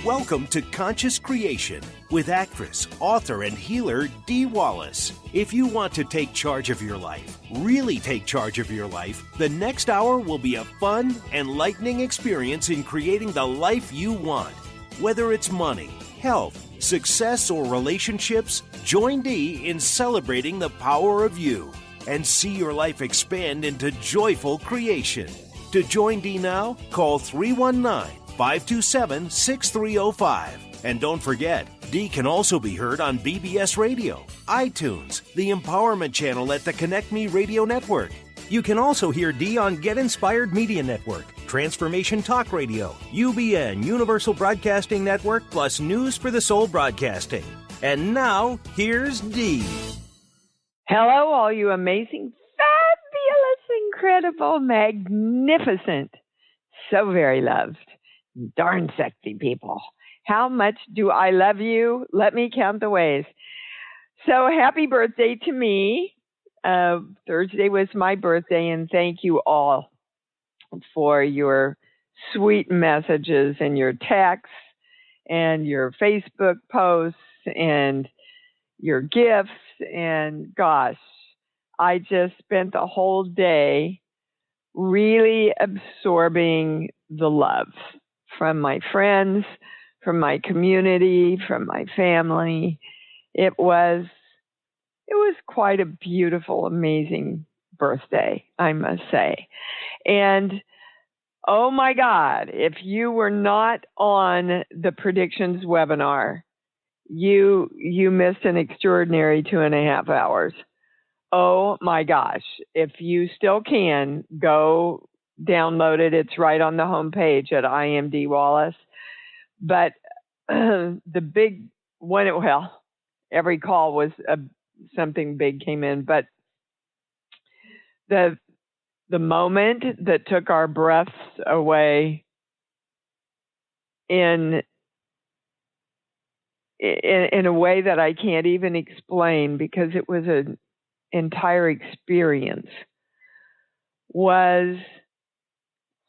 Welcome to Conscious Creation with actress, author, and healer Dee Wallace. If you want to take charge of your life, really take charge of your life, the next hour will be a fun, enlightening experience in creating the life you want. Whether it's money, health, success, or relationships, join Dee in celebrating the power of you and see your life expand into joyful creation. To join Dee now, call 319-527-6305. And don't forget, Dee can also be heard on BBS Radio, iTunes, the Empowerment Channel at the Connect Me Radio Network. You can also hear Dee on Get Inspired Media Network, Transformation Talk Radio, UBN, Universal Broadcasting Network, plus News for the Soul Broadcasting. And now, here's Dee. Hello, all you amazing, fabulous, incredible, magnificent, so very loved, darn sexy people. How much do I love you? Let me count the ways. So happy birthday to me. Thursday was my birthday, and thank you all for your sweet messages and your texts and your Facebook posts and your gifts. And gosh, I just spent the whole day really absorbing the love from my friends, from my community, from my family. It was quite a beautiful, amazing birthday, I must say. And oh my God, if you were not on the predictions webinar, you missed an extraordinary 2.5 hours. Oh my gosh. If you still can, go download it. It's right on the homepage at I Am Dee Wallace. But the big one, well, every call was something big came in, but the moment that took our breaths away in a way that I can't even explain because it was an entire experience, was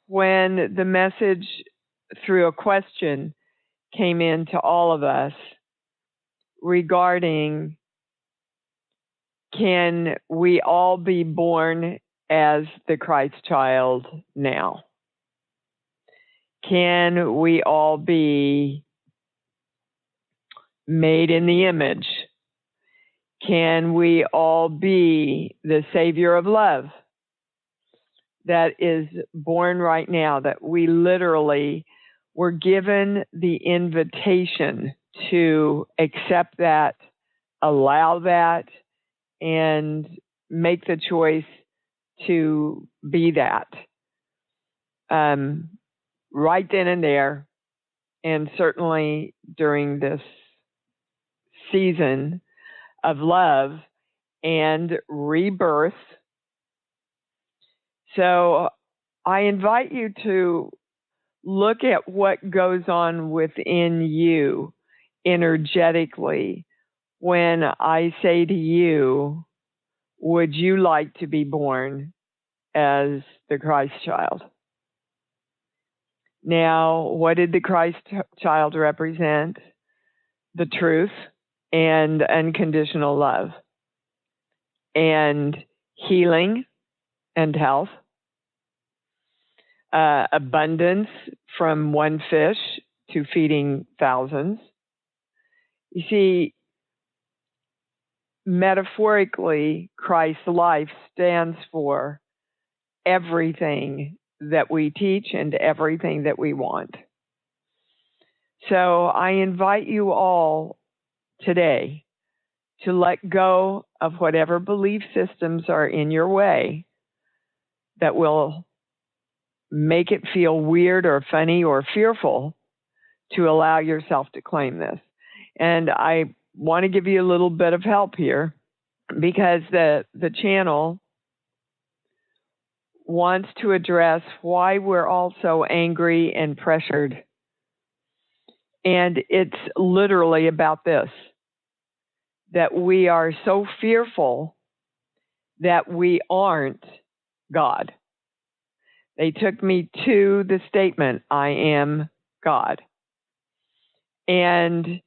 when the message through a question came in to all of us regarding, can we all be born as the Christ child now? Can we all be made in the image? Can we all be the Savior of love that is born right now? That we literally were given the invitation to accept that, allow that, and make the choice to be that right then and there, and certainly during this season of love and rebirth. So I invite you to look at what goes on within you energetically when I say to you, would you like to be born as the Christ child? Now, what did the Christ child represent? The truth and unconditional love and healing and health, abundance from one fish to feeding thousands. You see, metaphorically, Christ's life stands for everything that we teach and everything that we want. So I invite you all today to let go of whatever belief systems are in your way that will make it feel weird or funny or fearful to allow yourself to claim this. And I want to give you a little bit of help here because the channel wants to address why we're all so angry and pressured. And it's literally about this, that we are so fearful that we aren't God. They took me to the statement, I am God. And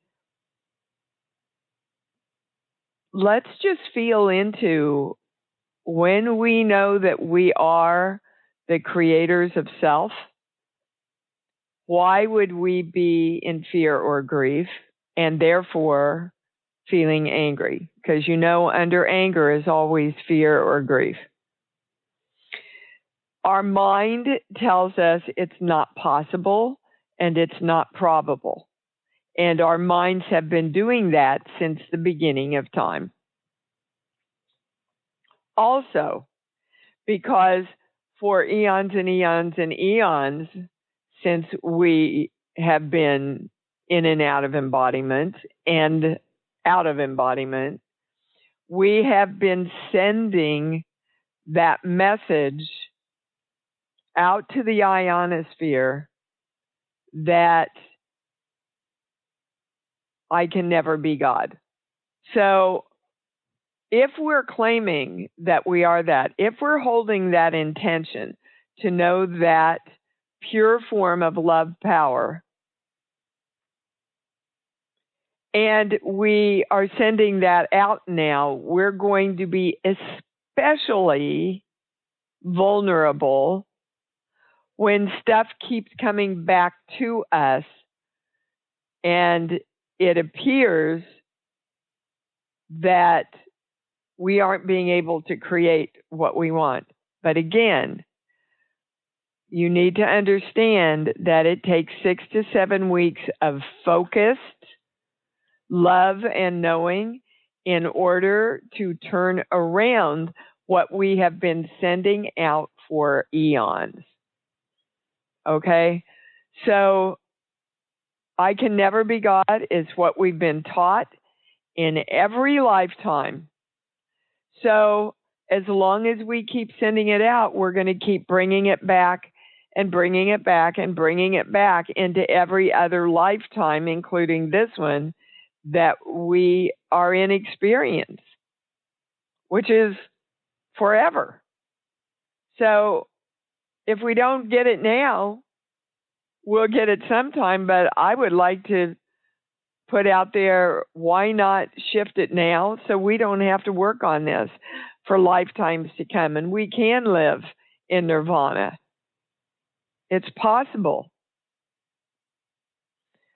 let's just feel into when we know that we are the creators of self, why would we be in fear or grief and therefore feeling angry? Because under anger is always fear or grief. Our mind tells us it's not possible and it's not probable. And our minds have been doing that since the beginning of time. Also, because for eons and eons and eons, since we have been in and out of embodiment and out of embodiment, we have been sending that message out to the ionosphere that I can never be God. So if we're claiming that we are that, if we're holding that intention to know that pure form of love power, and we are sending that out now, we're going to be especially vulnerable when stuff keeps coming back to us and it appears that we aren't being able to create what we want. But again, you need to understand that it takes 6 to 7 weeks of focused love and knowing in order to turn around what we have been sending out for eons. Okay? So, I can never be God is what we've been taught in every lifetime. So, as long as we keep sending it out, we're going to keep bringing it back and bringing it back and bringing it back into every other lifetime, including this one, that we are in experience, which is forever. So, if we don't get it now, we'll get it sometime, but I would like to put out there, why not shift it now so we don't have to work on this for lifetimes to come, and we can live in nirvana. It's possible.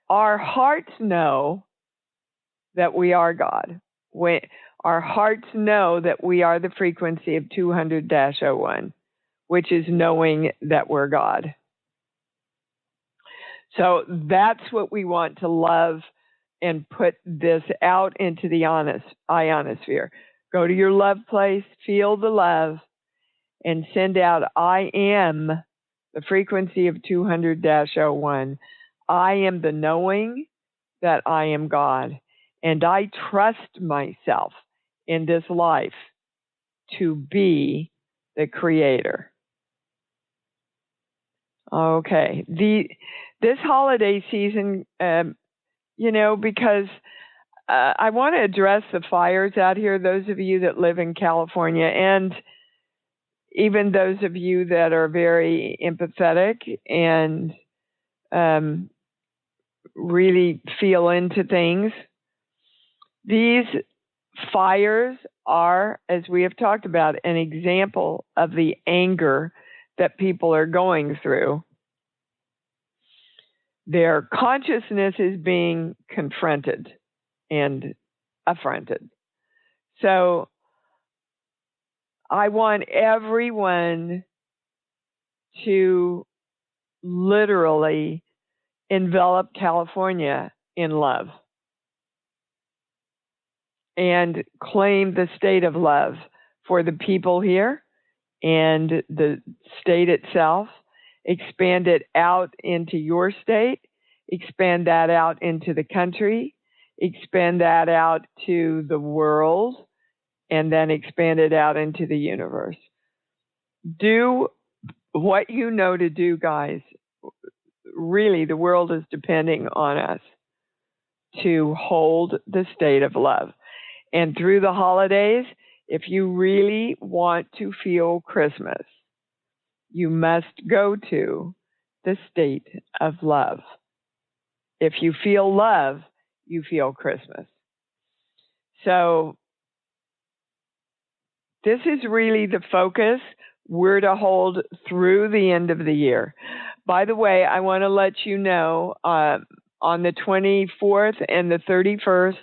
Our hearts know that we are God. Our hearts know that we are the frequency of 200-01, which is knowing that we're God. So that's what we want to love and put this out into the ionosphere. Go to your love place, feel the love, and send out, I am the frequency of 200-01. I am the knowing that I am God, and I trust myself in this life to be the creator. Okay, this holiday season, because I want to address the fires out here, those of you that live in California, and even those of you that are very empathetic and really feel into things. These fires are, as we have talked about, an example of the anger that people are going through. Their consciousness is being confronted and affronted. So I want everyone to literally envelop California in love and claim the state of love for the people here and the state itself. Expand it out into your state, expand that out into the country, expand that out to the world, and then expand it out into the universe. Do what you know to do, guys. Really, the world is depending on us to hold the state of love. And through the holidays, if you really want to feel Christmas, you must go to the state of love. if you feel love, you feel Christmas. So this is really the focus we're to hold through the end of the year. By the way, I want to let you know on the 24th and the 31st,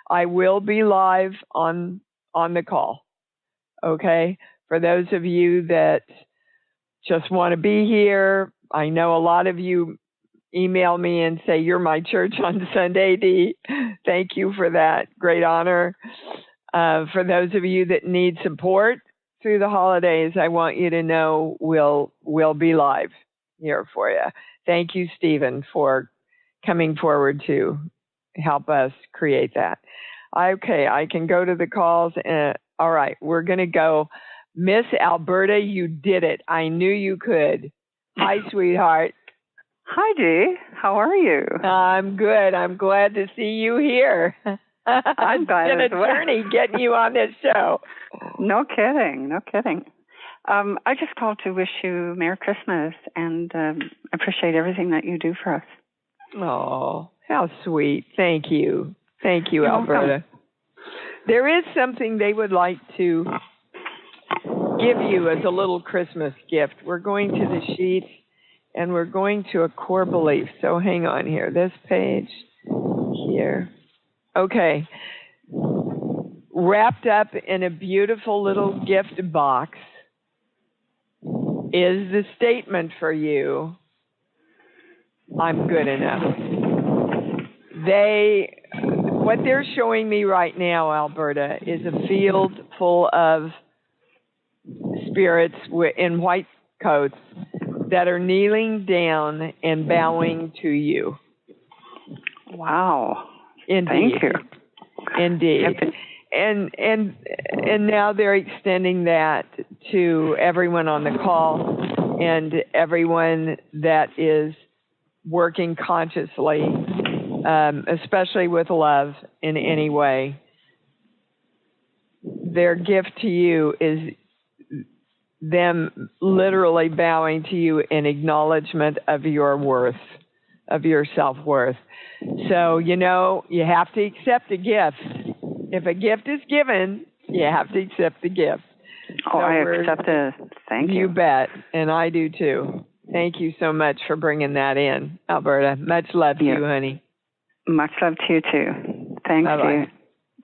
I will be live on the call. Okay? For those of you that just want to be here, I know a lot of you email me and say, you're my church on Sunday, Dee. Thank you for that. Great honor. For those of you that need support through the holidays, I want you to know we'll be live here for you. Thank you, Stephen, for coming forward to help us create that. Okay, I can go to the calls. All right, we're going to go. Miss Alberta, you did it. I knew you could. Hi, sweetheart. Hi, Dee. How are you? I'm good. I'm glad to see you here. I'm glad it's been a journey getting you on this show. No kidding. No kidding. I just called to wish you Merry Christmas and appreciate everything that you do for us. Oh, how sweet. Thank you. Thank you, You're Alberta. welcome. There is something they would like to give you as a little Christmas gift. We're going to the sheets and we're going to a core belief. So hang on here. This page here. Okay. Wrapped up in a beautiful little gift box is the statement for you, I'm good enough. What they're showing me right now, Alberta, is a field full of spirits in white coats that are kneeling down and bowing to you. Wow. Indeed. Thank you. Indeed. And now they're extending that to everyone on the call and everyone that is working consciously, especially with love in any way. Their gift to you is them literally bowing to you in acknowledgement of your worth, of your self-worth. So, you have to accept a gift. If a gift is given, you have to accept the gift. Oh, I accept it. Thank you. You bet. And I do too. Thank you so much for bringing that in, Alberta. Much love to you, honey. Much love to you too. Thank you.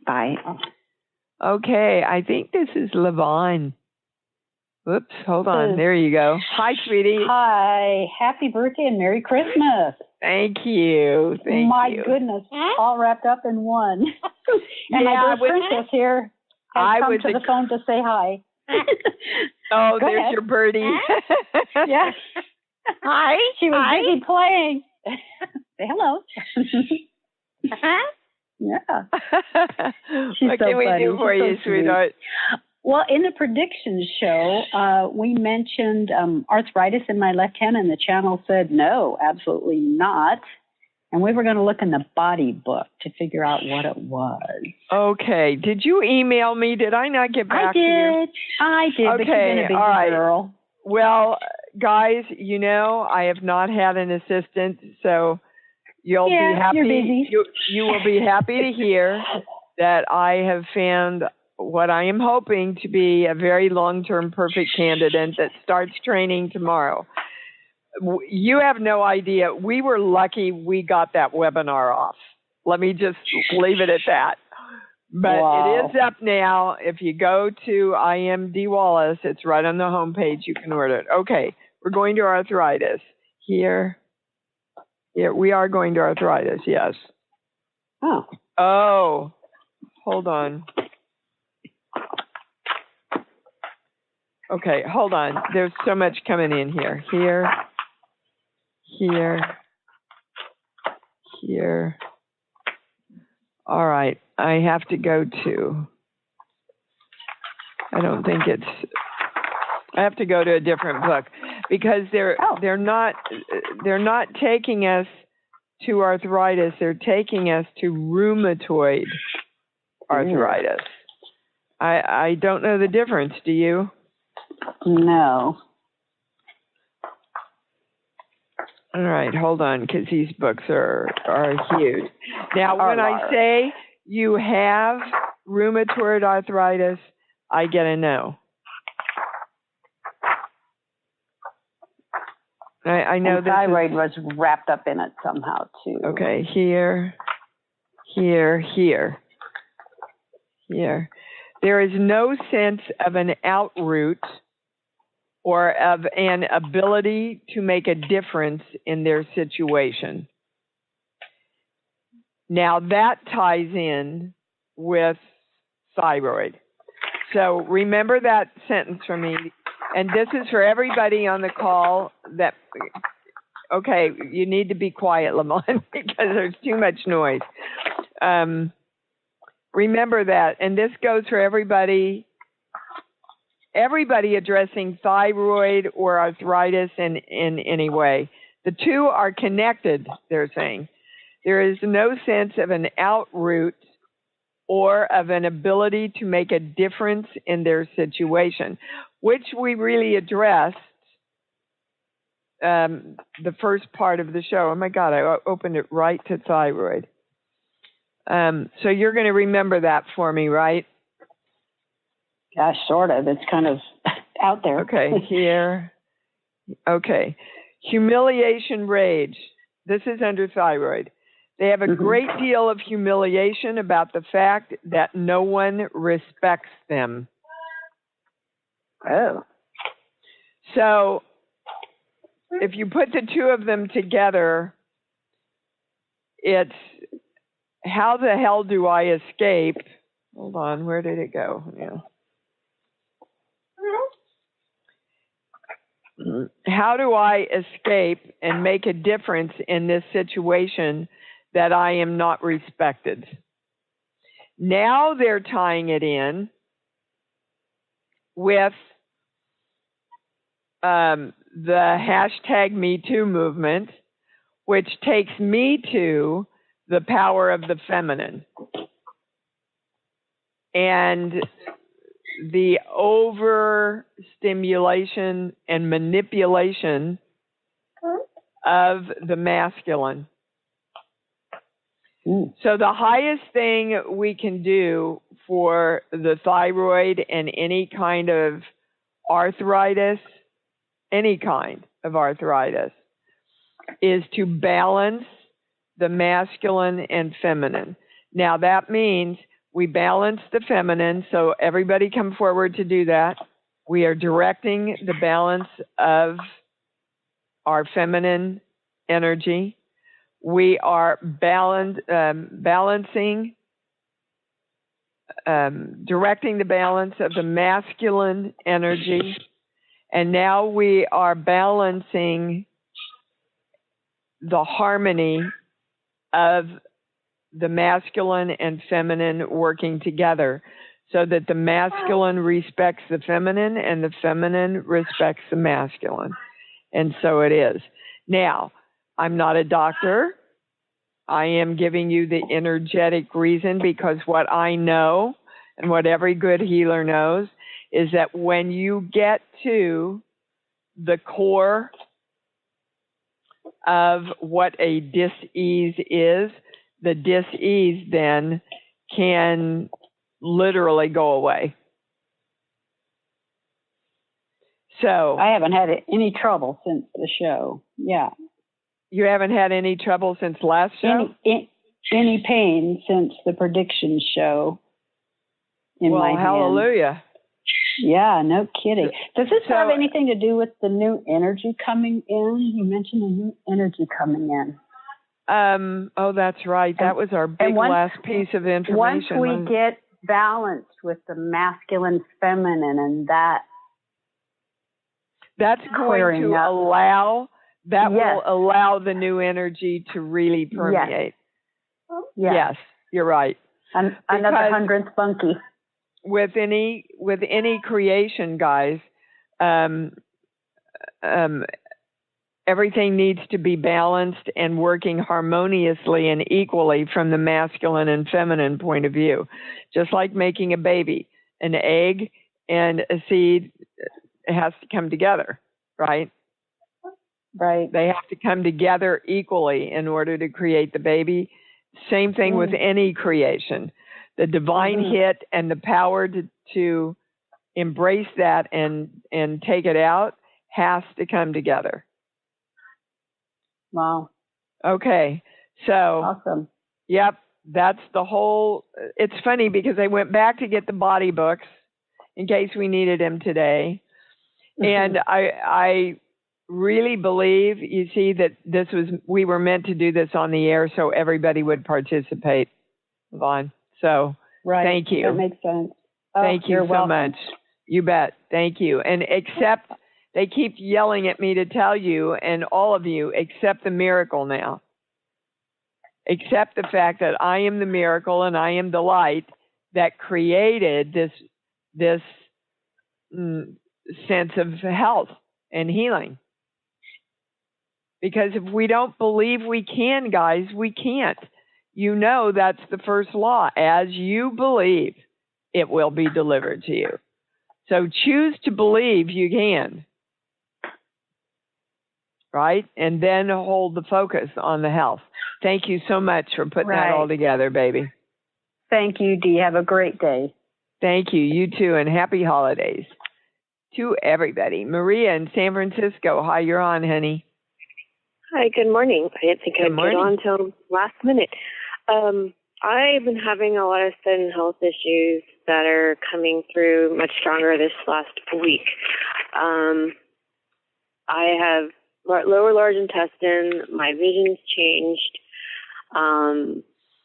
Bye. Okay, I think this is Levon. Whoops, hold on. There you go. Hi, sweetie. Hi. Happy birthday and Merry Christmas. Thank you. My goodness, all wrapped up in one. And my dear princess here has come to the phone to say hi. Oh, there's your birdie. Yes. Hi. She was busy playing. Say hello. Yeah. She's what so can we funny. do for you, sweetheart? Well, in the predictions show, we mentioned arthritis in my left hand, and the channel said, no, absolutely not. And we were going to look in the body book to figure out what it was. Okay. Did you email me? Did I not get back to you? I did. Okay. But you've been a busy girl. Well, guys, I have not had an assistant, so you'll be happy. You're busy. You will be happy to hear that I have found what I am hoping to be a very long-term perfect candidate that starts training tomorrow. You have no idea. We were lucky we got that webinar off. Let me just leave it at that. But It is up now. If you go to I am Dee Wallace, it's right on the homepage. You can order it. Okay, we're going to arthritis. Here, we are going to arthritis, yes. Oh, hold on. Okay, hold on. There's so much coming in here. Here. All right, I have to go to, I have to go to a different book because they're not taking us to arthritis. They're taking us to rheumatoid arthritis. I don't know the difference. Do you? No. All right, hold on, because these books are huge. Now, when I say you have rheumatoid arthritis, I get a no. I know and thyroid was wrapped up in it somehow, too. Okay, here. There is no sense of an outroot or of an ability to make a difference in their situation. Now that ties in with thyroid. So remember that sentence for me. And this is for everybody on the call that, okay, you need to be quiet, Lamont, because there's too much noise. Remember that, and this goes for everybody addressing thyroid or arthritis in any way. The two are connected, they're saying. There is no sense of an outroot or of an ability to make a difference in their situation, which we really addressed the first part of the show. Oh my God, I opened it right to thyroid. So you're going to remember that for me, right? Yeah, sort of. It's kind of out there. Okay, here. Okay. Humiliation, rage. This is under thyroid. They have a great deal of humiliation about the fact that no one respects them. Oh. So if you put the two of them together, it's how the hell do I escape? Hold on, where did it go? Yeah. How do I escape and make a difference in this situation that I am not respected? Now they're tying it in with the hashtag #MeToo movement, which takes me to the power of the feminine and the overstimulation and manipulation of the masculine. So the highest thing we can do for the thyroid and any kind of arthritis, is to balance the masculine and feminine. Now that means we balance the feminine, so everybody come forward to do that. We are directing the balance of our feminine energy. We are directing the balance of the masculine energy. And now we are balancing the harmony of the masculine and feminine working together so that the masculine respects the feminine and the feminine respects the masculine. And so it is. Now, I'm not a doctor. I am giving you the energetic reason because what I know and what every good healer knows is that when you get to the core of what a dis-ease is, the dis-ease then can literally go away. So I haven't had any trouble since the show. Yeah. You haven't had any trouble since last show? Any pain since the predictions show in my hand. Hallelujah. Yeah, no kidding. Does this have anything to do with the new energy coming in? You mentioned the new energy coming in. Oh, that's right. That was our big last piece of information. Once we get balanced with the masculine, feminine, and that's going to allow, will allow the new energy to really permeate. Yes, you're right. Another 100th bunkie. With any creation, guys, everything needs to be balanced and working harmoniously and equally from the masculine and feminine point of view. Just like making a baby, an egg and a seed has to come together, right? Right. They have to come together equally in order to create the baby. Same thing with any creation. The divine hit and the power to embrace that and take it out has to come together. Wow. Okay. So, awesome. Yep, that's the whole. It's funny because I went back to get the body books in case we needed them today. And I really believe, you see, that we were meant to do this on the air so everybody would participate, Vaughn. So thank you. That makes sense. Thank you so welcome. much. You bet. Thank you. And they keep yelling at me to tell you, and all of you, accept the miracle now. Accept the fact that I am the miracle and I am the light that created this sense of health and healing. Because if we don't believe we can, guys, we can't. You know that's the first law. As you believe, it will be delivered to you. So choose to believe you can. Right? And then hold the focus on the health. Thank you so much for putting that all together, baby. Thank you, Dee. Have a great day. Thank you. You too, and happy holidays to everybody. Maria in San Francisco. Hi, you're on, honey. Hi, good morning. I didn't think I'd get on until last minute. I've been having a lot of sudden health issues that are coming through much stronger this last week. I have lower large intestine, my vision's changed,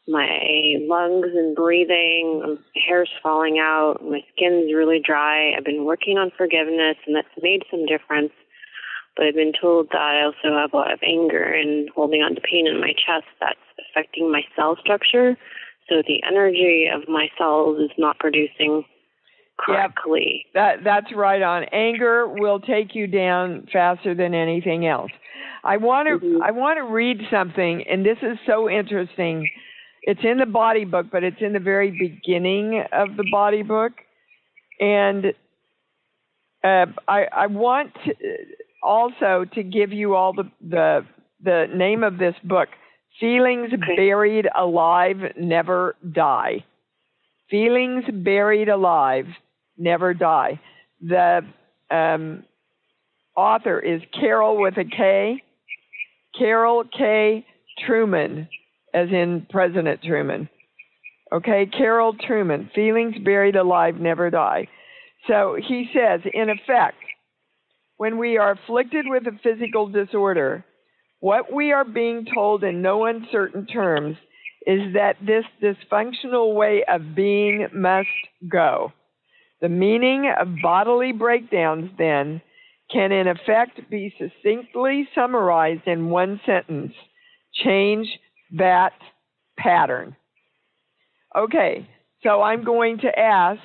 my lungs and breathing, my hair's falling out, my skin's really dry. I've been working on forgiveness, and that's made some difference. But I've been told that I also have a lot of anger and holding on to pain in my chest that's affecting my cell structure. So the energy of my cells is not producing correctly. Yep. That's right on. Anger will take you down faster than anything else. I want to read something, and this is so interesting. It's in the body book, but it's in the very beginning of the body book. And I want also to give you all the name of this book, Feelings Buried Alive Never Die. Feelings Buried Alive Never Die. The author is Carol with a K, Carol K. Truman, as in President Truman. Okay, Carol Truman, Feelings Buried Alive Never Die. So he says, in effect, when we are afflicted with a physical disorder, what we are being told in no uncertain terms is that this dysfunctional way of being must go. The meaning of bodily breakdowns, then, can in effect be succinctly summarized in one sentence: change that pattern. Okay, so I'm going to ask,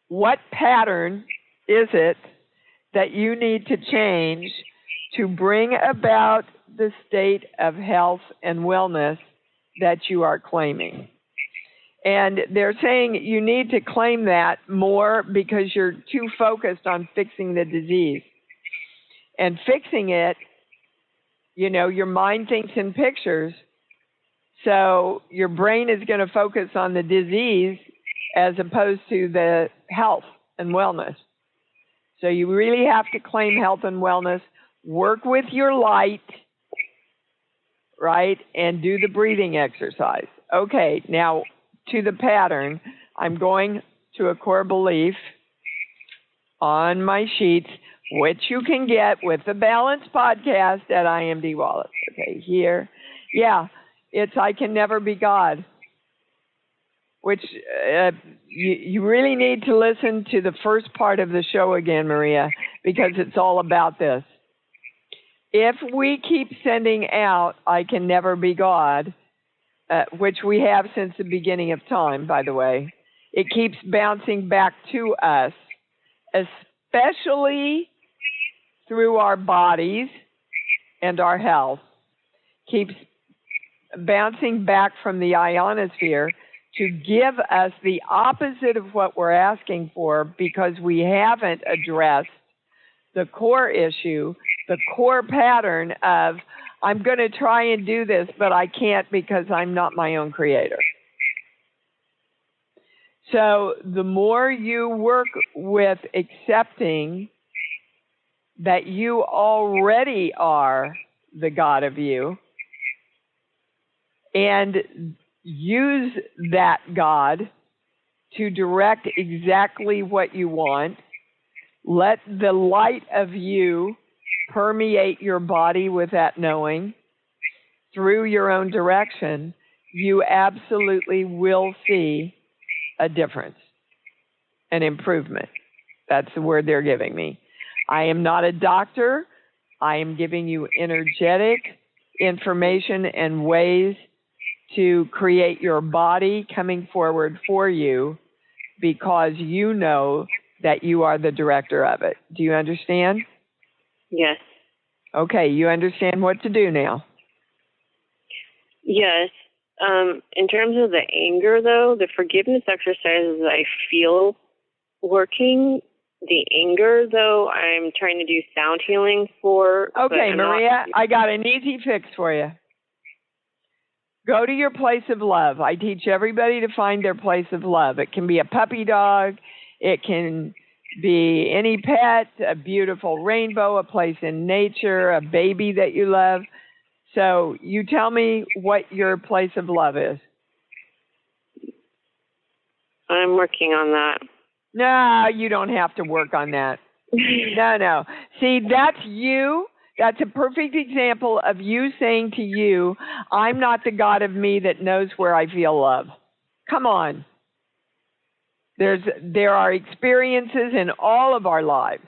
what pattern is it that you need to change to bring about the state of health and wellness that you are claiming? And they're saying you need to claim that more because you're too focused on fixing the disease. And fixing it, your mind thinks in pictures, so your brain is going to focus on the disease as opposed to the health and wellness. So you really have to claim health and wellness, work with your light, right, and do the breathing exercise. Okay, now to the pattern, I'm going to a core belief on my sheets, which you can get with the Balance Podcast at I Am Dee Wallace. Okay, here. Yeah, it's I can never be God, which you really need to listen to the first part of the show again, Maria, because it's all about this. If we keep sending out I can never be God, which we have since the beginning of time, by the way, it keeps bouncing back to us, especially through our bodies and our health, keeps bouncing back from the ionosphere to give us the opposite of what we're asking for because we haven't addressed the core issue, the core pattern of, I'm going to try and do this, but I can't because I'm not my own creator. So the more you work with accepting that you already are the God of you, and use that God to direct exactly what you want, let the light of you permeate your body with that knowing through your own direction, you absolutely will see a difference, an improvement. That's the word they're giving me. I am not a doctor. I am giving you energetic information and ways to create your body coming forward for you because you know that you are the director of it. Do you understand? Yes. Okay, you understand what to do now. Yes. In terms of the anger, though, the forgiveness exercises I feel working. The anger, though, I'm trying to do sound healing for. Okay, Maria, I got an easy fix for you. Go to your place of love. I teach everybody to find their place of love. It can be a puppy dog. It can be any pet, a beautiful rainbow, a place in nature, a baby that you love. So you tell me what your place of love is. I'm working on that. No, you don't have to work on that. No. See, that's you. That's a perfect example of you saying to you, I'm not the God of me that knows where I feel love. Come on. There are experiences in all of our lives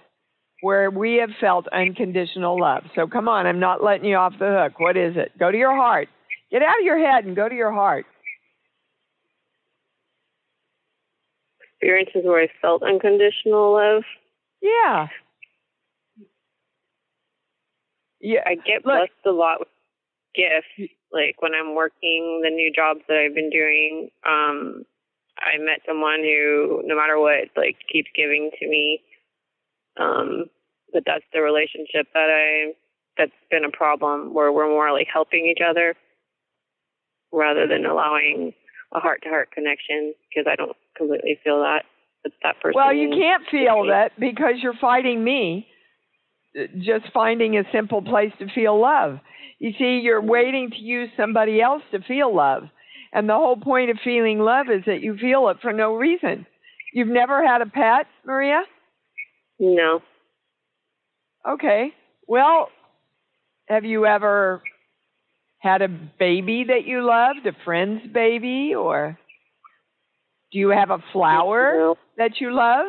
where we have felt unconditional love. So come on, I'm not letting you off the hook. What is it? Go to your heart. Get out of your head and go to your heart. Experiences where I felt unconditional love? Yeah. I get blessed a lot with gifts. Like when I'm working the new jobs that I've been doing, I met someone who, no matter what, like keeps giving to me. But that's the relationship that's been a problem, where we're more like helping each other rather than allowing a heart-to-heart connection, because I don't completely feel that with that person. Well, you can't feel that because you're fighting me. Just finding a simple place to feel love. You see, you're waiting to use somebody else to feel love. And the whole point of feeling love is that you feel it for no reason. You've never had a pet, Maria? No. Okay. Well, have you ever had a baby that you loved, a friend's baby, or do you have a flower that you love?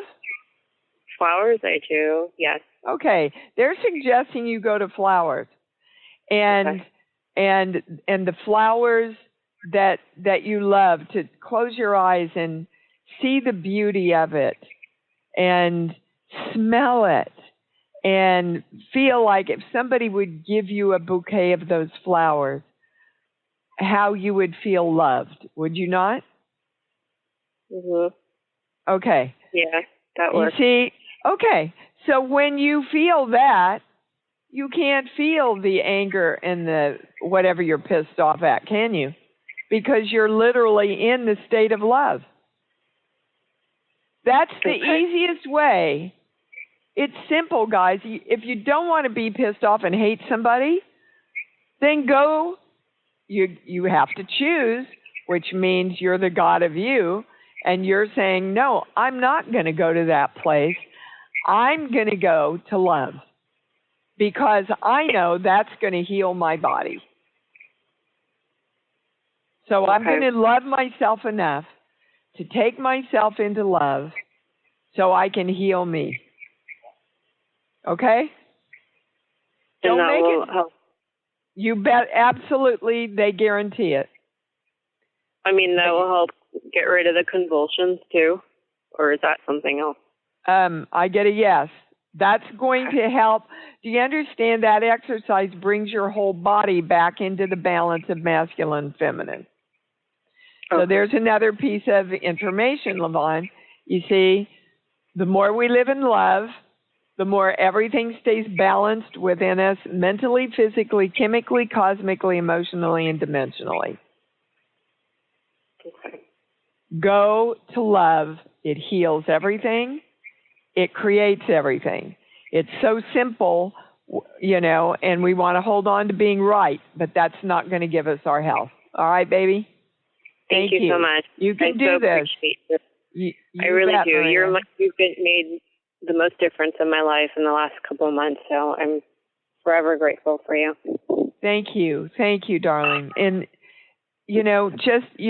Flowers, I do, yes. Okay, they're suggesting you go to flowers, and the flowers that you love, to close your eyes and see the beauty of it, and smell it, and feel like if somebody would give you a bouquet of those flowers, how you would feel loved. Would you not? Mhm. Okay. Yeah, that works. You see, okay. So when you feel that, you can't feel the anger and the whatever you're pissed off at, can you? Because you're literally in the state of love. That's the easiest way. It's simple, guys. If you don't want to be pissed off and hate somebody, then go. You have to choose, which means you're the God of you, and you're saying, no, I'm not going to go to that place. I'm going to go to love because I know that's going to heal my body. So I'm going to love myself enough to take myself into love so I can heal me. Okay? And Don't that make will it. help. You bet. Absolutely. They guarantee it. I mean, that will help get rid of the convulsions too? Or is that something else? I get a yes. That's going to help. Do you understand that exercise brings your whole body back into the balance of masculine and feminine? So there's another piece of information, Levon. You see, the more we live in love, the more everything stays balanced within us mentally, physically, chemically, cosmically, emotionally, and dimensionally. Okay. Go to love. It heals everything. It creates everything. It's so simple, and we want to hold on to being right, but that's not going to give us our health. All right, baby? Thank you so much. You can do this. I really do. Maria. You've made the most difference in my life in the last couple of months, so I'm forever grateful for you. Thank you. Thank you, darling. And, you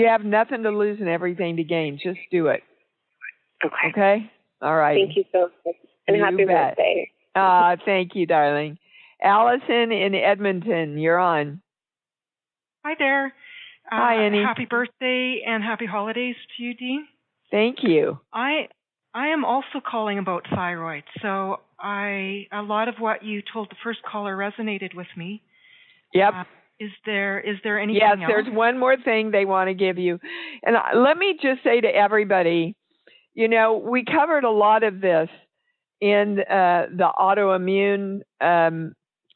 have nothing to lose and everything to gain. Just do it. Okay. Okay? All right. Thank you so much. And happy birthday. Thank you, darling. Allison in Edmonton, you're on. Hi there. Hi, Annie. Happy birthday and happy holidays to you, Dean. Thank you. I am also calling about thyroid. So a lot of what you told the first caller resonated with me. Yep. Is there anything yes, else? Yes, there's one more thing they want to give you. And let me just say to everybody, we covered a lot of this in the autoimmune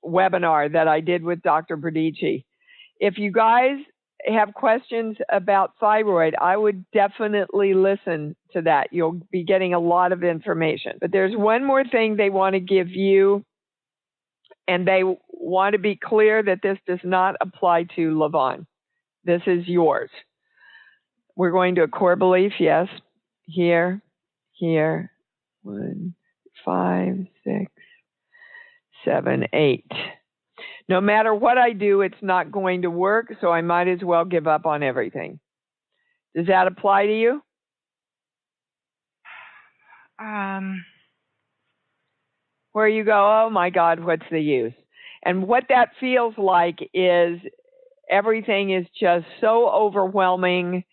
webinar that I did with Dr. Bradici. If you guys have questions about thyroid, I would definitely listen to that. You'll be getting a lot of information. But there's one more thing they want to give you, and they want to be clear that this does not apply to Levon. This is yours. We're going to a core belief, yes. Here, 1, 5, 6, 7, 8. No matter what I do, it's not going to work, so I might as well give up on everything. Does that apply to you? Where you go, oh my God, what's the use? And what that feels like is everything is just so overwhelming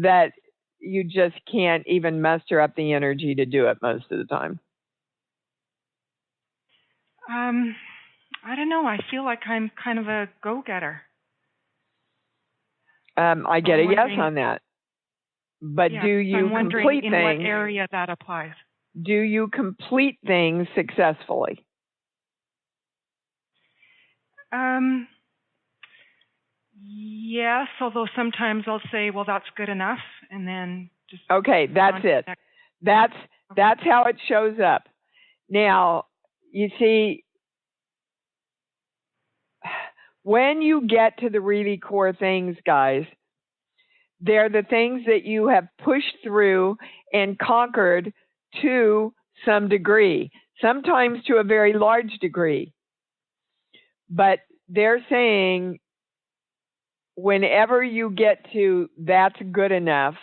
that you just can't even muster up the energy to do it most of the time. I don't know. I feel like I'm kind of a go-getter. I get a yes on that. But do you complete things? In what area that applies? Do you complete things successfully? Yes, although sometimes I'll say, well, that's good enough, and then just... Okay, that's it. That's how it shows up. Now, you see, when you get to the really core things, guys, they're the things that you have pushed through and conquered to some degree, sometimes to a very large degree. But they're saying whenever you get to that's good enough,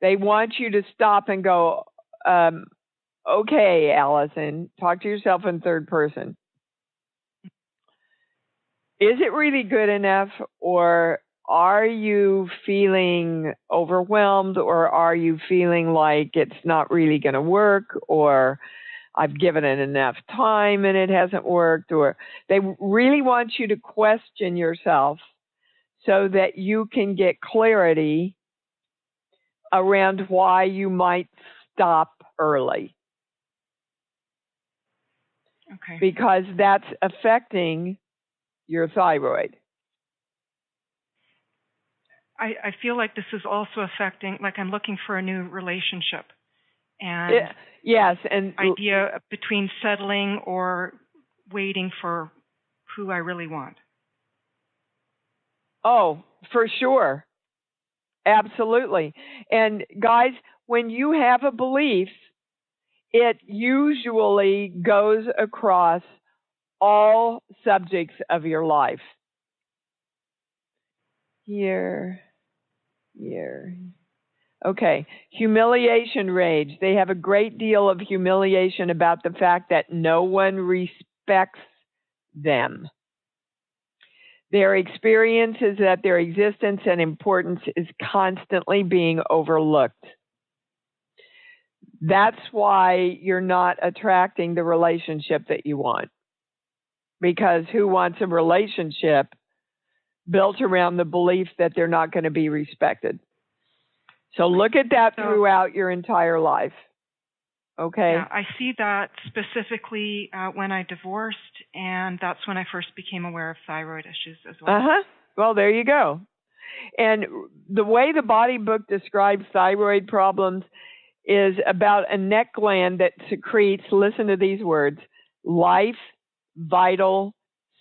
they want you to stop and go, okay, Allison, talk to yourself in third person. Is it really good enough, or are you feeling overwhelmed, or are you feeling like it's not really going to work, or I've given it enough time and it hasn't worked? Or they really want you to question yourself so that you can get clarity around why you might stop early. Okay. Because that's affecting your thyroid. I feel like this is also affecting, like I'm looking for a new relationship. And yes, and idea between settling or waiting for who I really want. Oh, for sure. Absolutely. And guys, when you have a belief, it usually goes across all subjects of your life. Here. Okay. Humiliation rage. They have a great deal of humiliation about the fact that no one respects them. Their experience is that their existence and importance is constantly being overlooked. That's why you're not attracting the relationship that you want. Because who wants a relationship built around the belief that they're not going to be respected? So look at that throughout your entire life. Okay. Yeah, I see that specifically when I divorced, and that's when I first became aware of thyroid issues as well. Well, there you go. And the way the body book describes thyroid problems is about a neck gland that secretes, listen to these words, life vital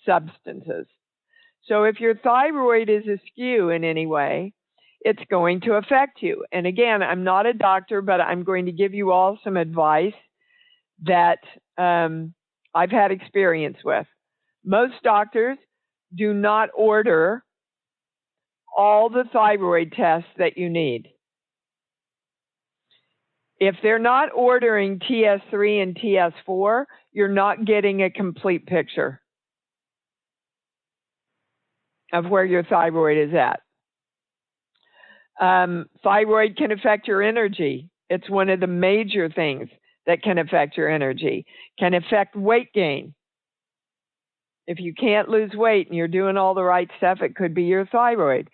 substances. So if your thyroid is askew in any way, it's going to affect you. And again, I'm not a doctor, but I'm going to give you all some advice that I've had experience with. Most doctors do not order all the thyroid tests that you need. If they're not ordering TS3 and TS4, you're not getting a complete picture of where your thyroid is at. Thyroid can affect your energy. It's one of the major things that can affect your energy. Can affect weight gain. If you can't lose weight and you're doing all the right stuff, it could be your thyroid.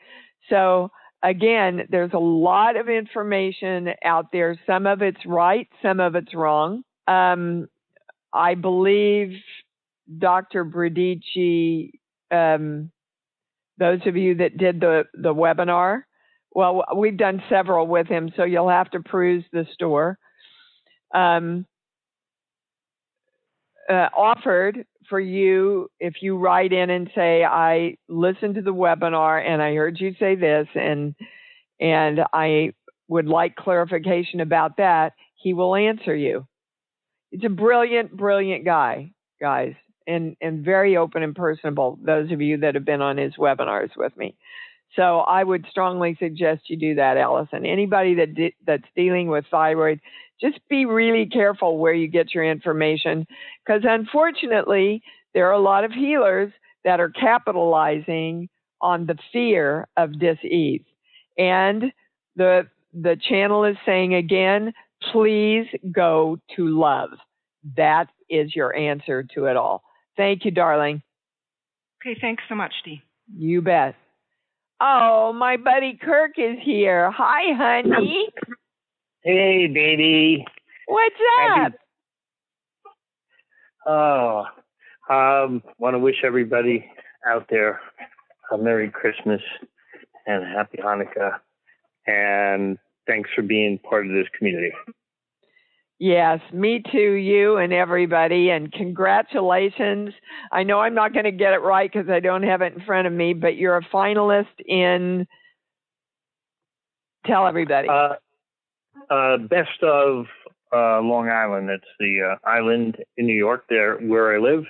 So again, there's a lot of information out there. Some of it's right, some of it's wrong. I believe Dr. Bradici, those of you that did the webinar, well, we've done several with him, so you'll have to peruse the store. Offered for you, if you write in and say, I listened to the webinar and I heard you say this, and I would like clarification about that, he will answer you. He's a brilliant, brilliant guy, guys, and very open and personable, those of you that have been on his webinars with me. So I would strongly suggest you do that, Allison. Anybody that's dealing with thyroid, just be really careful where you get your information, because unfortunately, there are a lot of healers that are capitalizing on the fear of dis-ease. And the channel is saying again, please go to love. That is your answer to it all. Thank you, darling. Okay, thanks so much, Dee. You bet. Oh, my buddy Kirk is here. Hi, honey. Hey, baby. What's up? Want to wish everybody out there a Merry Christmas and a Happy Hanukkah, and thanks for being part of this community. Yes, me too, you and everybody, and congratulations. I know I'm not going to get it right because I don't have it in front of me, but you're a finalist in, tell everybody. Best of Long Island. It's the island in New York there where I live.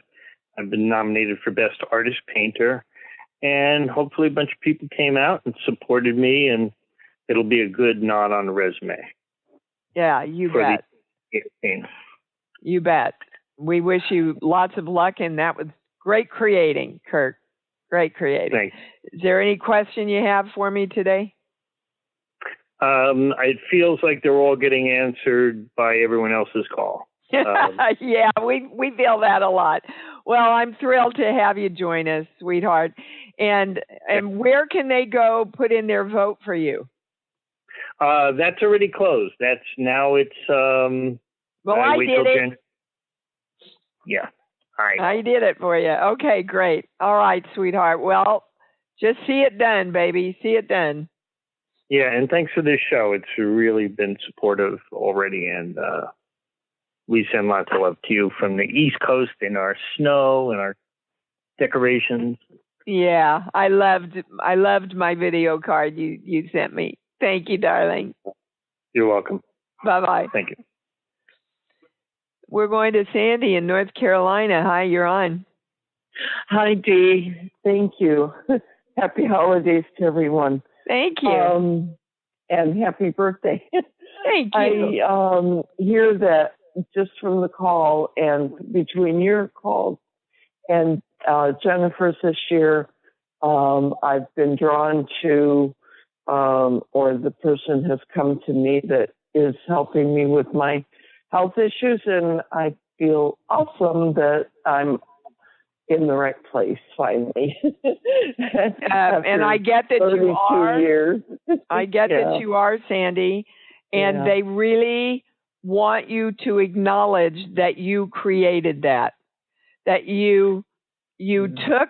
I've been nominated for Best Artist Painter, and hopefully a bunch of people came out and supported me, and it'll be a good nod on the resume. Yeah, you bet. You bet. We wish you lots of luck, and that was great creating, Kirk. Great creating. Thanks. Is there any question you have for me today? It feels like they're all getting answered by everyone else's call. Yeah, we feel that a lot. Well, I'm thrilled to have you join us, sweetheart. And where can they go put in their vote for you? That's already closed. It's well, I did it. Yeah. I did it for you. Okay, great. All right, sweetheart. Well, just see it done, baby. See it done. Yeah, and thanks for this show. It's really been supportive already, and we send lots of love to you from the East Coast in our snow and our decorations. Yeah, I loved my video card you sent me. Thank you, darling. You're welcome. Bye-bye. Thank you. We're going to Sandy in North Carolina. Hi, you're on. Hi, Dee. Thank you. Happy holidays to everyone. Thank you. And happy birthday. Thank you. I hear that just from the call and between your calls and Jennifer's this year, I've been drawn to, or the person has come to me that is helping me with my health issues, and I feel awesome that I'm in the right place finally. And I get that you are. Years. I get that you are, Sandy, and they really want you to acknowledge that you created that you took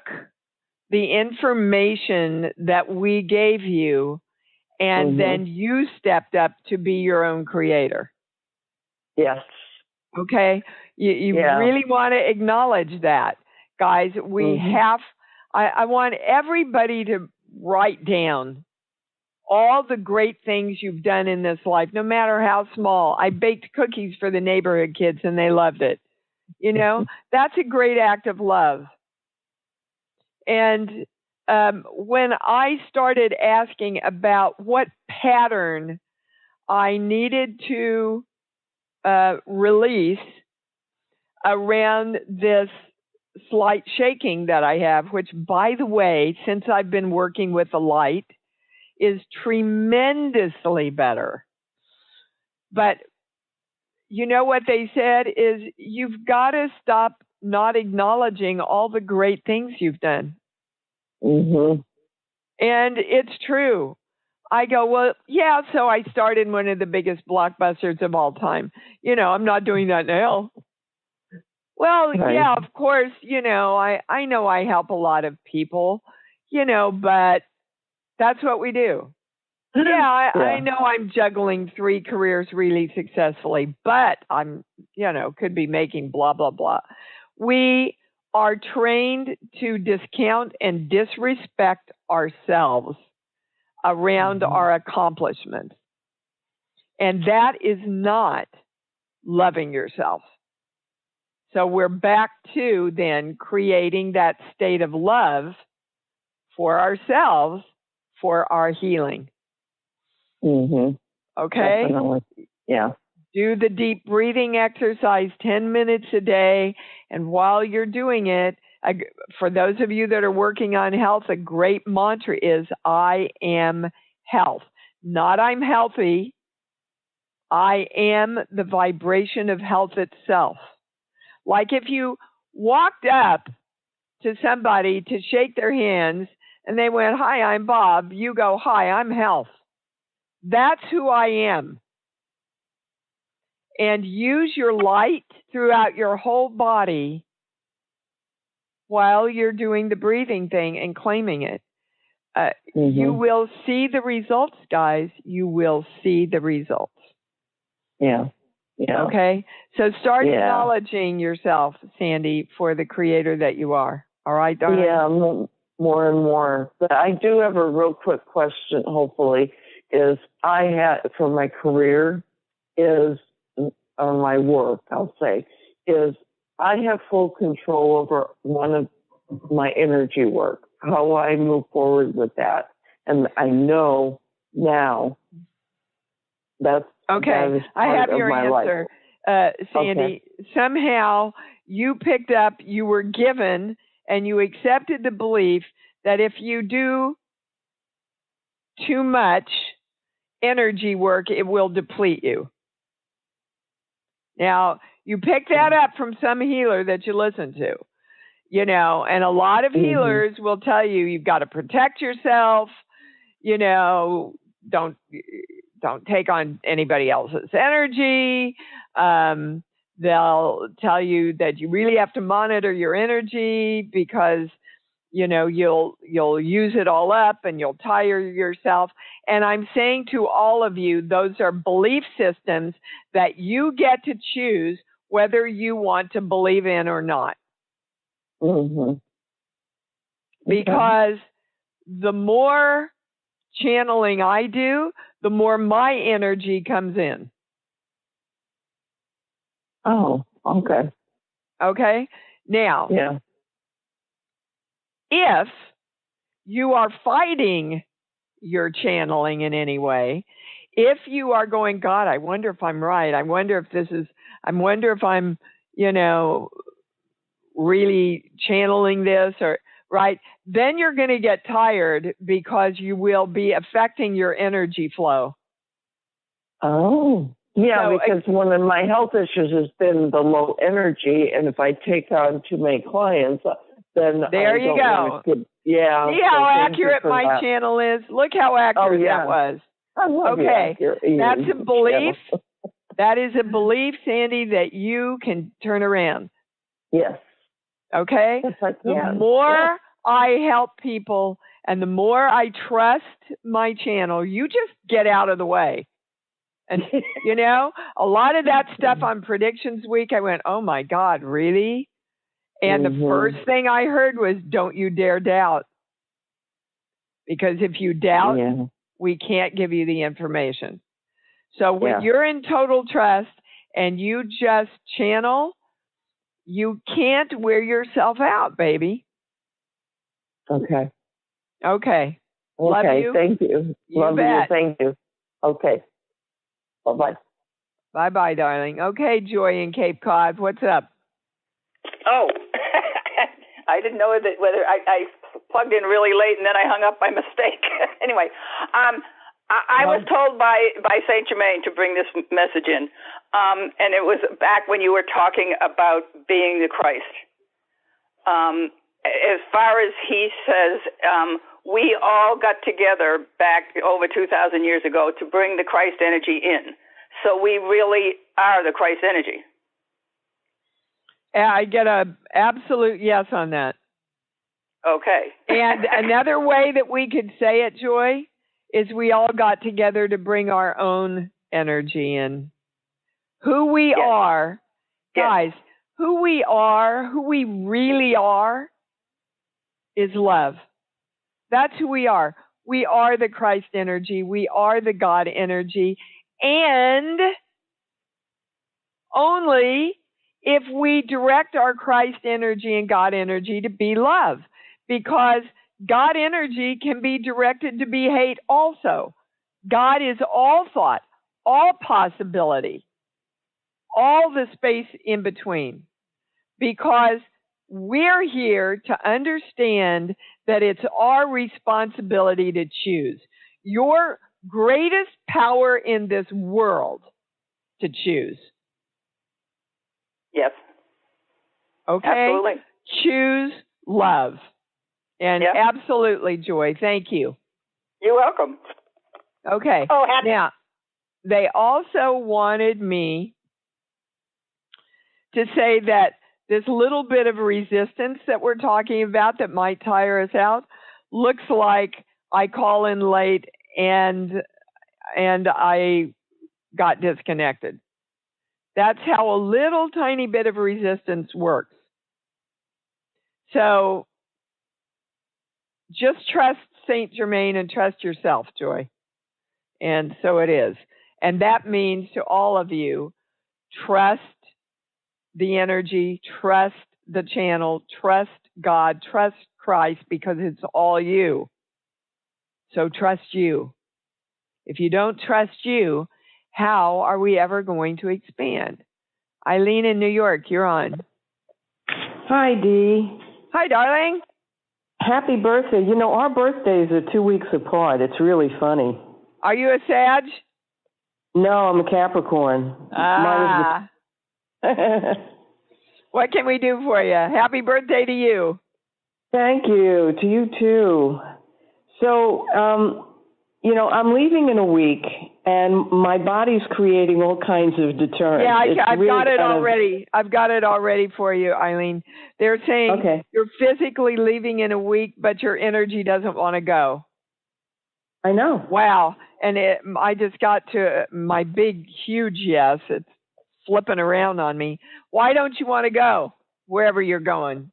the information that we gave you, and then you stepped up to be your own creator. Yes. Okay? You really want to acknowledge that. Guys, we have, I want everybody to write down all the great things you've done in this life, no matter how small. I baked cookies for the neighborhood kids and they loved it. You know, that's a great act of love. And when I started asking about what pattern I needed to release around this slight shaking that I have, which, by the way, since I've been working with the light, is tremendously better. But you know what they said is you've got to stop not acknowledging all the great things you've done. And it's true. I go, well, yeah, so I started one of the biggest blockbusters of all time. You know, I'm not doing that now. Well, yeah, of course, you know, I know I help a lot of people, you know, but that's what we do. I know I'm juggling 3 careers really successfully, but I'm, you know, could be making blah, blah, blah. We are trained to discount and disrespect ourselves around our accomplishments. And that is not loving yourself. So we're back to then creating that state of love for ourselves, for our healing. Okay? Definitely. Yeah. Do the deep breathing exercise 10 minutes a day. And while you're doing it, for those of you that are working on health, a great mantra is, I am health. Not I'm healthy. I am the vibration of health itself. Like if you walked up to somebody to shake their hands and they went, hi, I'm Bob. You go, hi, I'm health. That's who I am. And use your light throughout your whole body while you're doing the breathing thing and claiming it. You will see the results, guys. You will see the results. Yeah. Okay? So start acknowledging yourself, Sandy, for the creator that you are. All right, darling? Yeah, more and more. But I do have a real quick question, hopefully, is I had, for my career, is, or my work, I'll say, is I have full control over one of my energy work, how I move forward with that. And I know now that's okay. That is I have your answer. Sandy. Somehow you picked up, you were given, and you accepted the belief that if you do too much energy work, it will deplete you. Now, you pick that up from some healer that you listen to, you know, and a lot of healers will tell you, you've got to protect yourself, you know, don't take on anybody else's energy. They'll tell you that you really have to monitor your energy because, you know, you'll use it all up and you'll tire yourself. And I'm saying to all of you, those are belief systems that you get to choose whether you want to believe in or not. Because the more channeling I do, the more my energy comes in. Oh, okay. Okay? Now, if you are fighting your channeling in any way, if you are going, God, I wonder if I'm right. I wonder if I'm, you know, really channeling this or right, then you're going to get tired because you will be affecting your energy flow. Oh, yeah, so, because one of my health issues has been the low energy, and if I take on too many clients, then there you go. See how accurate my channel is? Look how accurate that was. I love okay, that's a belief. That is a belief, Sandy, that you can turn around. Yes. Okay? Yes, I can. The more I help people and the more I trust my channel, you just get out of the way. And, you know, a lot of that stuff on Predictions Week, I went, oh, my God, really? And the first thing I heard was, don't you dare doubt. Because if you doubt, we can't give you the information. So when you're in total trust and you just channel, you can't wear yourself out, baby. Okay. Okay. Love you. Thank you. Love you. Thank you. Okay. Bye-bye. Bye-bye, darling. Okay, Joy in Cape Cod, what's up? Oh, I didn't know that whether I plugged in really late and then I hung up by mistake. Anyway, I was told by Saint Germain to bring this message in, and it was back when you were talking about being the Christ. As far as he says, we all got together back over 2,000 years ago to bring the Christ energy in. So we really are the Christ energy. I get a absolute yes on that. Okay. And another way that we could say it, Joy, is we all got together to bring our own energy in. Who we are, guys, who we really are, is love. That's who we are. We are the Christ energy. We are the God energy. And only if we direct our Christ energy and God energy to be love. Because God energy can be directed to be hate also. God is all thought, all possibility, all the space in between. Because we're here to understand that it's our responsibility to choose. Your greatest power in this world to choose. Yes. Okay? Absolutely. Choose love. And absolutely, Joy. Thank you. You're welcome. Okay. Oh, happy. Now, they also wanted me to say that this little bit of resistance that we're talking about that might tire us out looks like I call in late and I got disconnected. That's how a little tiny bit of resistance works. So just trust Saint Germain and trust yourself, Joy. And so it is. And that means to all of you, trust the energy, trust the channel, trust God, trust Christ, because it's all you. So trust you. If you don't trust you, how are we ever going to expand? Eileen in New York, you're on. Hi, Dee. Hi, darling. Happy birthday. You know, our birthdays are 2 weeks apart. It's really funny. Are you a Sag? No, I'm a Capricorn. Ah. What can we do for you? Happy birthday to you. Thank you. To you, too. So, you know, I'm leaving in a week, and my body's creating all kinds of deterrents. Yeah, I've got it already. I've got it already for you, Eileen. They're saying you're physically leaving in a week, but your energy doesn't want to go. I know. Wow. And I just got to my big, huge yes. It's flipping around on me. Why don't you want to go wherever you're going?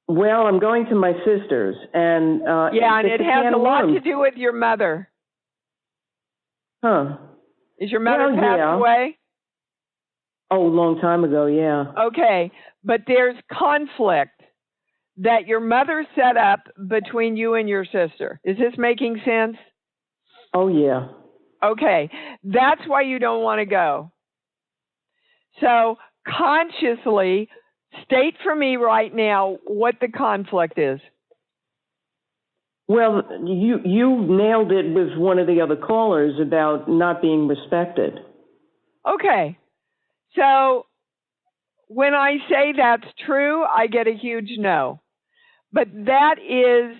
Well, I'm going to my sister's, and and it has a lot to do with your mother. Huh? Is your mother passed away? Oh, a long time ago, yeah. Okay, but there's conflict that your mother set up between you and your sister. Is this making sense? Oh, yeah. Okay, that's why you don't want to go. So consciously state for me right now what the conflict is. Well, you nailed it with one of the other callers about not being respected. Okay. So when I say that's true, I get a huge no. But that is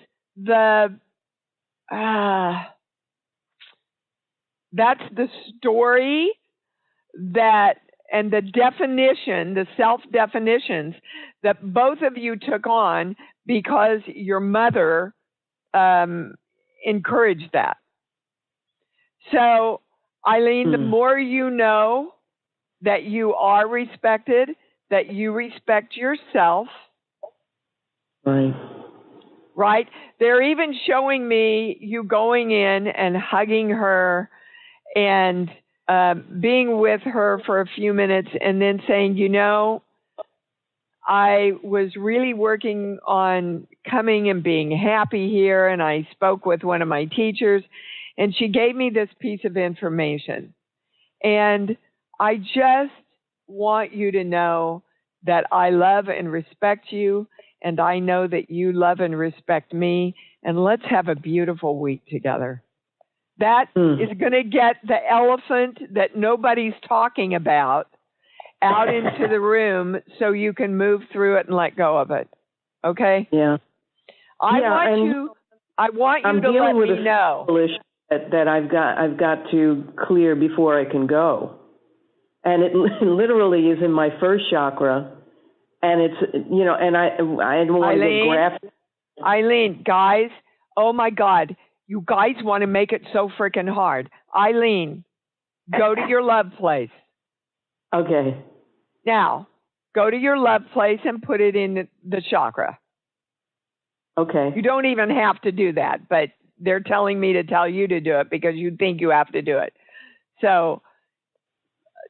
that's the story that, and the definition, the self-definitions that both of you took on because your mother encouraged that. So, Eileen, the more you know that you are respected, that you respect yourself. Right? They're even showing me you going in and hugging her and being with her for a few minutes and then saying, you know, I was really working on coming and being happy here, and I spoke with one of my teachers, and she gave me this piece of information. And I just want you to know that I love and respect you, and I know that you love and respect me, and let's have a beautiful week together. That is going to get the elephant that nobody's talking about out into the room so you can move through it and let go of it. Okay? Yeah. I want you to let me know that I've got to clear before I can go. And it literally is in my first chakra. And it's, you know, and I don't want to get graphic. Eileen, guys, oh my God, you guys want to make it so freaking hard. Eileen, go to your love place. Okay. Now, go to your love place and put it in the chakra. Okay. You don't even have to do that, but they're telling me to tell you to do it because you think you have to do it. So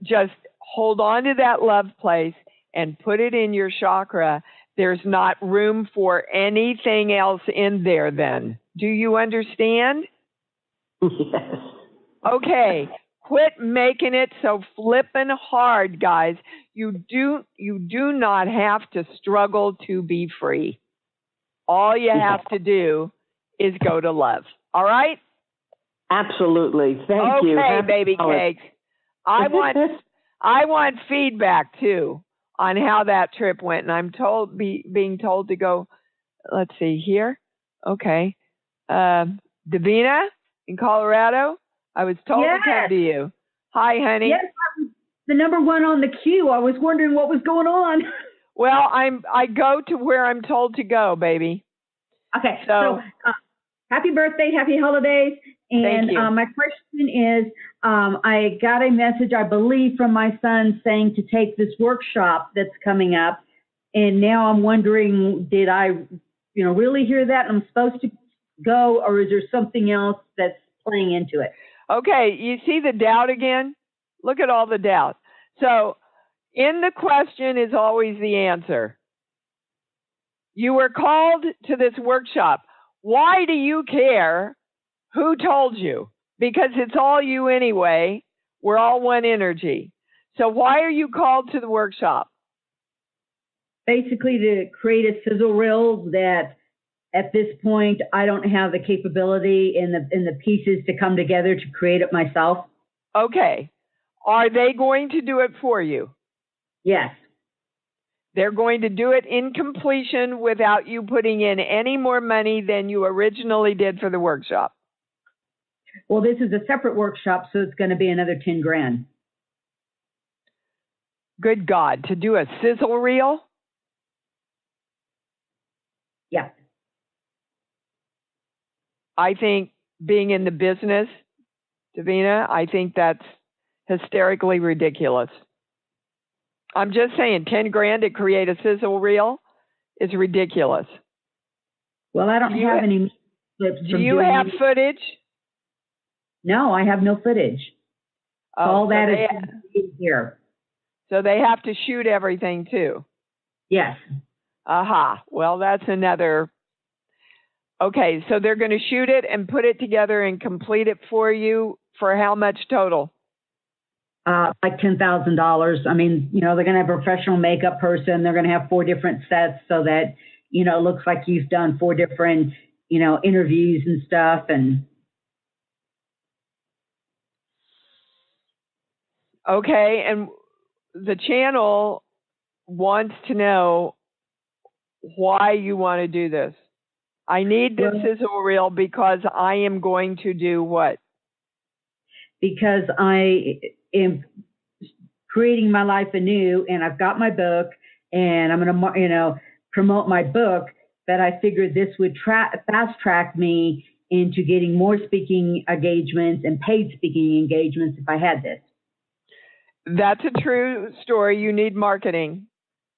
just hold on to that love place and put it in your chakra. There's not room for anything else in there then. Do you understand? Yes. Okay. Quit making it so flippin' hard, guys. You do not have to struggle to be free. All you have to do is go to love. All right? Absolutely. Thank you. Okay, baby cakes. I want feedback too on how that trip went, and I'm being told to go. Let's see here. Okay, Davina in Colorado. I was told to come to you. Hi, honey. Yes, I was the number one on the queue. I was wondering what was going on. Well, I go to where I'm told to go, baby. Okay, so happy birthday, happy holidays. And thank you. My question is, I got a message, I believe, from my son saying to take this workshop that's coming up. And now I'm wondering, did I, really hear that? I'm supposed to go, or is there something else that's playing into it? Okay, you see the doubt again? Look at all the doubt. So in the question is always the answer. You were called to this workshop. Why do you care who told you? Because it's all you anyway. We're all one energy. So why are you called to the workshop? Basically to create a sizzle reel that at this point I don't have the capability and the pieces to come together to create it myself. Okay. Are they going to do it for you? Yes. They're going to do it in completion without you putting in any more money than you originally did for the workshop. Well, this is a separate workshop, so it's going to be another $10,000. Good God, to do a sizzle reel? Yeah. I think being in the business, Davina, I think that's hysterically ridiculous. I'm just saying, $10,000 to create a sizzle reel is ridiculous. Well, I don't have any clips. Do you have footage? No, I have no footage. All that is here. So they have to shoot everything too? Yes. Aha. Well, that's another. Okay, so they're going to shoot it and put it together and complete it for you for how much total? Like $10,000. I mean, they're going to have a professional makeup person. They're going to have 4 different sets so that, it looks like you've done 4 different, interviews and stuff. And okay, and the channel wants to know why you want to do this. I need this sizzle reel because I am going to do what? Because I am creating my life anew, and I've got my book, and I'm going to, promote my book, that I figured this would fast track me into getting more speaking engagements and paid speaking engagements if I had this. That's a true story. You need marketing.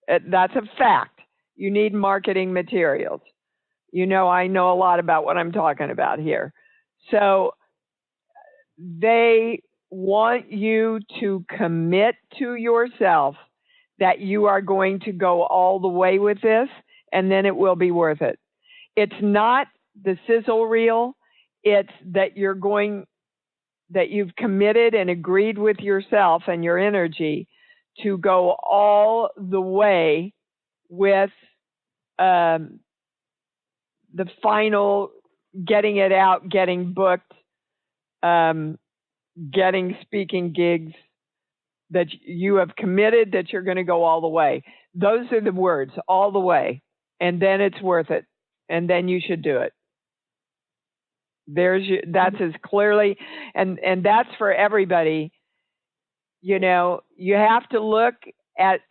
That's a fact. You need marketing materials. I know a lot about what I'm talking about here. So they want you to commit to yourself that you are going to go all the way with this, and then it will be worth it. It's not the sizzle reel. It's that that you've committed and agreed with yourself and your energy to go all the way with the final getting it out, getting booked, getting speaking gigs, that you have committed that you're going to go all the way. Those are the words, all the way. And then it's worth it. And then you should do it. That's as clearly, and that's for everybody. You have to look at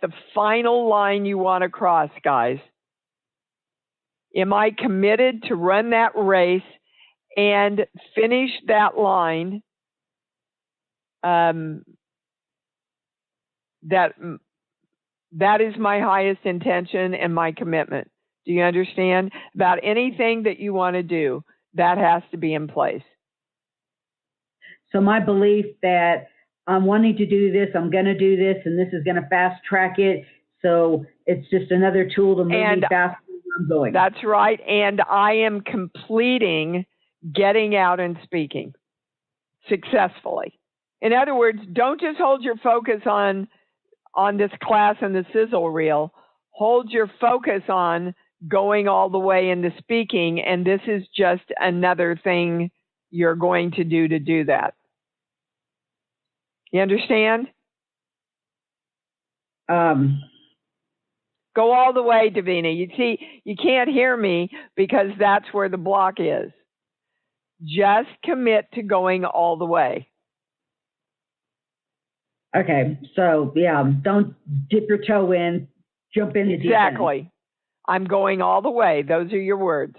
the final line you want to cross, guys. Am I committed to run that race and finish that line? That is my highest intention and my commitment. Do you understand? About anything that you want to do, that has to be in place. So my belief that I'm wanting to do this, I'm going to do this, and this is going to fast track it. So it's just another tool to move me faster where I'm going. That's right. And I am completing getting out and speaking successfully. In other words, don't just hold your focus on this class and the sizzle reel. Hold your focus on going all the way into speaking, and this is just another thing you're going to do that. You understand? Go all the way, Davina. You see, you can't hear me because that's where the block is. Just commit to going all the way. Okay, so don't dip your toe in, jump in. Exactly. I'm going all the way. Those are your words.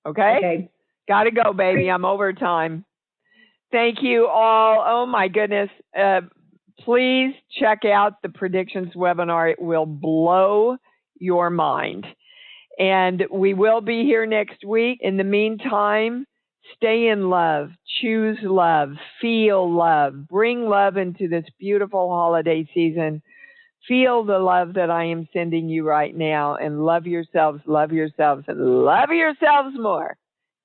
Okay? Got to go, baby. I'm over time. Thank you all. Oh, my goodness. Please check out the predictions webinar. It will blow your mind. And we will be here next week. In the meantime, stay in love, choose love, feel love, bring love into this beautiful holiday season. Feel the love that I am sending you right now, and love yourselves, and love yourselves more,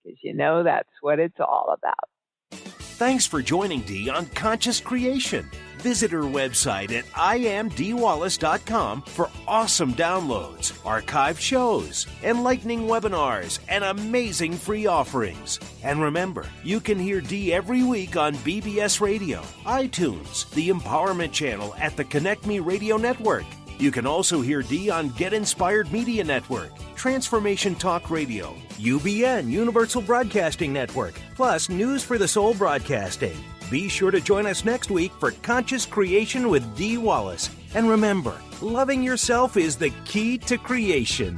because that's what it's all about. Thanks for joining Dee on Conscious Creation. Visit her website at imdwallace.com for awesome downloads, archived shows, enlightening webinars, and amazing free offerings. And remember, you can hear Dee every week on BBS Radio, iTunes, the Empowerment Channel at the Connect Me Radio Network. You can also hear Dee on Get Inspired Media Network, Transformation Talk Radio, UBN Universal Broadcasting Network, plus News for the Soul Broadcasting. Be sure to join us next week for Conscious Creation with Dee Wallace. And remember, loving yourself is the key to creation.